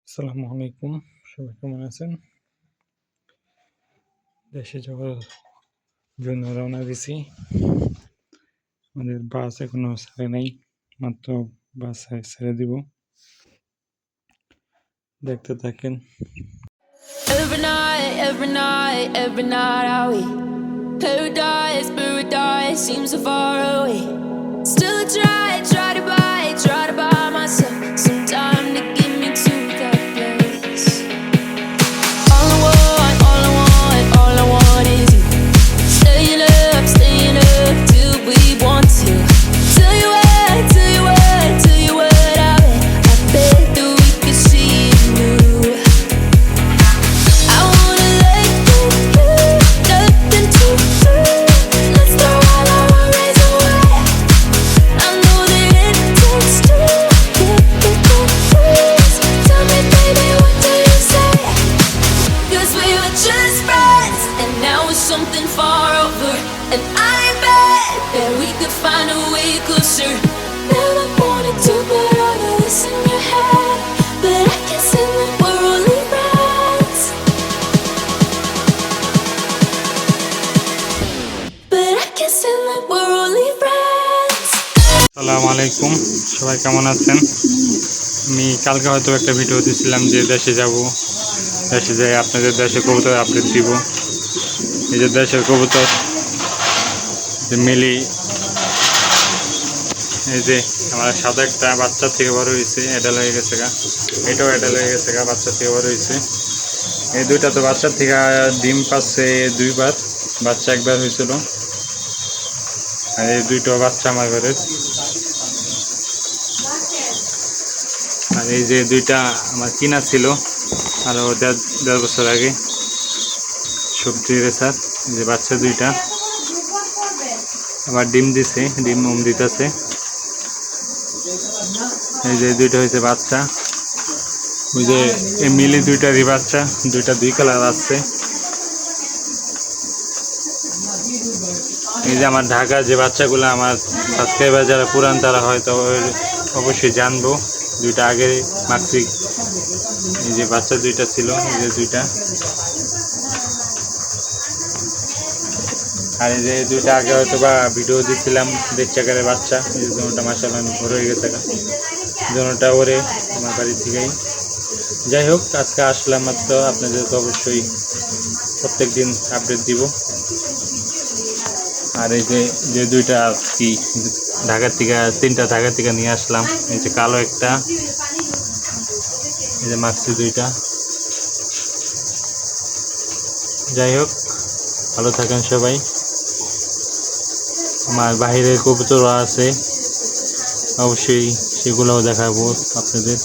আসসালামু আলাইকুম। সবাই কেমন আছেন? দেশে যাওয়ার জন্য রওনা দিছি। আমাদের বাস এখনো ছাড়ে নাই, মাত্র বাস ছেড়ে দিব। দেখতে থাকেন। Every night are we paradise seems so far away. Still I try to buy myself some time to get me to that place. All I want is you. Staying up till we want to. Tell you what, I bet that we could see it new. I wanna let you, nothing to do. Let's start while our worries away. I know that it takes two to get the taste. Tell me, baby, what do you say? 'Cause we were just friends, and now it's something far over. And I bet that we could find a way closer. Never wanted to put all of this in your head, but I can see that we're only friends. But I can see that we're only friends. আসসালামু আলাইকুম, সবাই কেমন আছেন? আমি কালকে হয়তো একটা video দিয়েছিলাম যে দেশে যাব, দেশে যাই আপনাদের দেশে কবুতর আপডেট দিব। এই যে দেশের কবুতর যে মিলি, এই যে আমার সাদা একটা বাচ্চা থেকে বড় হয়েছে, এডাল হয়ে গেছে গা, এটাও এডাল হয়ে গেছে গা, বাচ্চা থেকে বড় হয়েছে। এই দুইটা তো বাচ্চার থেকে ডিম পাচ্ছে দুইবার, বাচ্চা একবার হয়েছিল। আর এই দুইটা বাচ্চা আমার ঘরের। আর এই যে দুইটা আমার কিনা ছিল আরও দেড় বছর আগে, সবজি রেসার। যে বাচ্চা দুইটা আবার ডিম দিছে, ডিম দিতেছে। এই যে দুইটা হয়েছে বাচ্চা। ওই যে এই মিলি দুইটারই বাচ্চা, দুইটা দুই কালার আসছে। এই যে আমার ঢাকা যে বাচ্চাগুলো, আমার সাবস্ক্রাইবার যারা পুরান তারা হয়তো অবশ্যই জানবো। দুইটা আগে মাক্সি, এই যে বাচ্চা দুইটা ছিল, এই যে দুইটা। আর এই যে দুইটা আগে হয়তো বা ভিডিও দিচ্ছিলাম, দেড় বাচ্চা। এই যে দুটা মাশাআল্লাহ বড় হয়ে গেছে, দুটা ওরে আমার বাড়ি থেকেই। যাই হোক, আজকে আসলাম মাত্র, আপনাদেরকে অবশ্যই প্রত্যেক দিন আপডেট দিব। আর এই যে দুইটা কি ঢাকার থেকে, তিনটা ঢাকা থেকে নিয়ে আসলাম। এই যে কালো একটা, এই যে মাক্সি দুইটা। যাই হোক, ভালো থাকেন সবাই। আমার বাইরের কবুতরও আছে, অবশ্যই সেগুলোও দেখাবো আপনাদের।